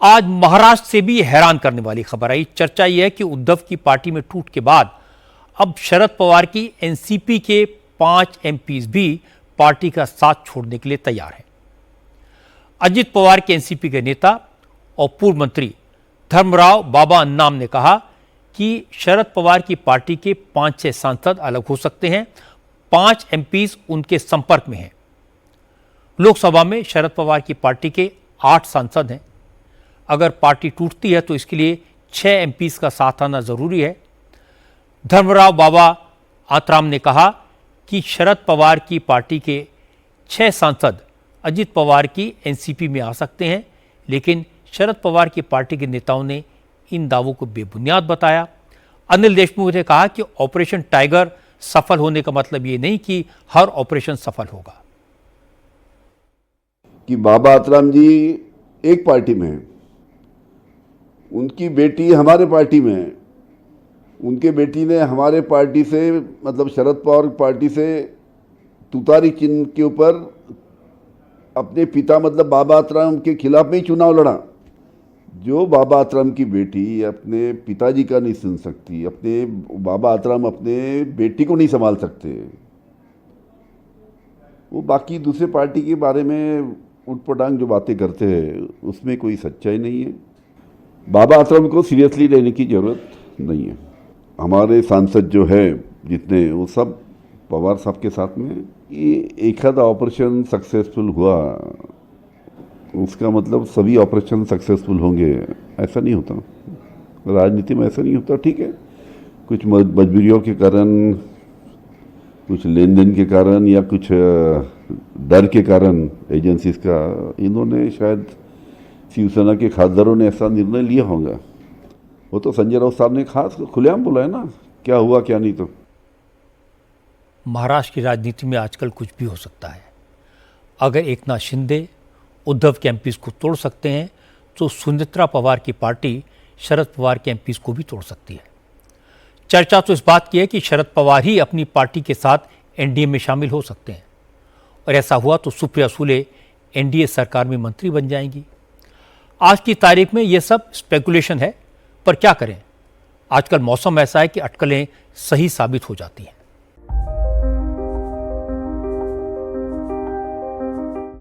आज महाराष्ट्र से भी हैरान करने वाली खबर आई। चर्चा यह है कि उद्धव की पार्टी में टूट के बाद अब शरद पवार की एनसीपी के 5 एमपीज भी पार्टी का साथ छोड़ने के लिए तैयार हैं। अजित पवार के एनसीपी के नेता और पूर्व मंत्री धर्मराव बाबा अन्नाम ने कहा कि शरद पवार की पार्टी के 5-6 सांसद अलग हो सकते हैं। 5 एमपीज उनके संपर्क में हैं। लोकसभा में शरद पवार की पार्टी के 8 सांसद हैं। अगर पार्टी टूटती है तो इसके लिए 6 एमपीज का साथ आना जरूरी है। धर्मराव बाबा आत्राम ने कहा कि शरद पवार की पार्टी के 6 सांसद अजित पवार की एनसीपी में आ सकते हैं, लेकिन शरद पवार की पार्टी के नेताओं ने इन दावों को बेबुनियाद बताया। अनिल देशमुख ने कहा कि ऑपरेशन टाइगर सफल होने का मतलब ये नहीं कि हर ऑपरेशन सफल होगा। कि बाबा आत्राम जी एक पार्टी में हैं, उनकी बेटी हमारे पार्टी में है, उनके बेटी ने हमारे पार्टी से मतलब शरद पवार पार्टी से तुतारी चिन्ह के ऊपर अपने पिता मतलब बाबा आत्राम के खिलाफ में ही चुनाव लड़ा। जो बाबा आत्राम की बेटी अपने पिताजी का नहीं सुन सकती, अपने बाबा आत्राम अपने बेटी को नहीं संभाल सकते, वो बाकी दूसरे पार्टी के बारे में उटपटांग जो बातें करते हैं उसमें कोई सच्चाई नहीं है। बाबा आत्राम को सीरियसली लेने की ज़रूरत नहीं है। हमारे सांसद जो है जितने, वो सब पवार साहब के साथ में। ये एक आधा ऑपरेशन सक्सेसफुल हुआ उसका मतलब सभी ऑपरेशन सक्सेसफुल होंगे, ऐसा नहीं होता। राजनीति में ऐसा नहीं होता। ठीक है, कुछ मजबूरियों के कारण, कुछ लेन देन के कारण या कुछ डर के कारण एजेंसीज का, इन्होंने शायद शिवसेना के खासदारों ने ऐसा निर्णय लिया होगा। वो तो संजय राउत साहब ने खास खुलेआम बोला है ना, क्या हुआ क्या नहीं। तो महाराष्ट्र की राजनीति में आजकल कुछ भी हो सकता है। अगर एकनाथ शिंदे उद्धव के एमपीज को तोड़ सकते हैं तो सुनेत्रा पवार की पार्टी शरद पवार के एमपीज को भी तोड़ सकती है। चर्चा तो इस बात की है कि शरद पवार ही अपनी पार्टी के साथ एनडीए में शामिल हो सकते हैं, और ऐसा हुआ तो सुप्रिया सुले एनडीए सरकार में मंत्री बन जाएंगी। आज की तारीख में यह सब स्पेकुलेशन है, पर क्या करें, आजकल मौसम ऐसा है कि अटकलें सही साबित हो जाती हैं।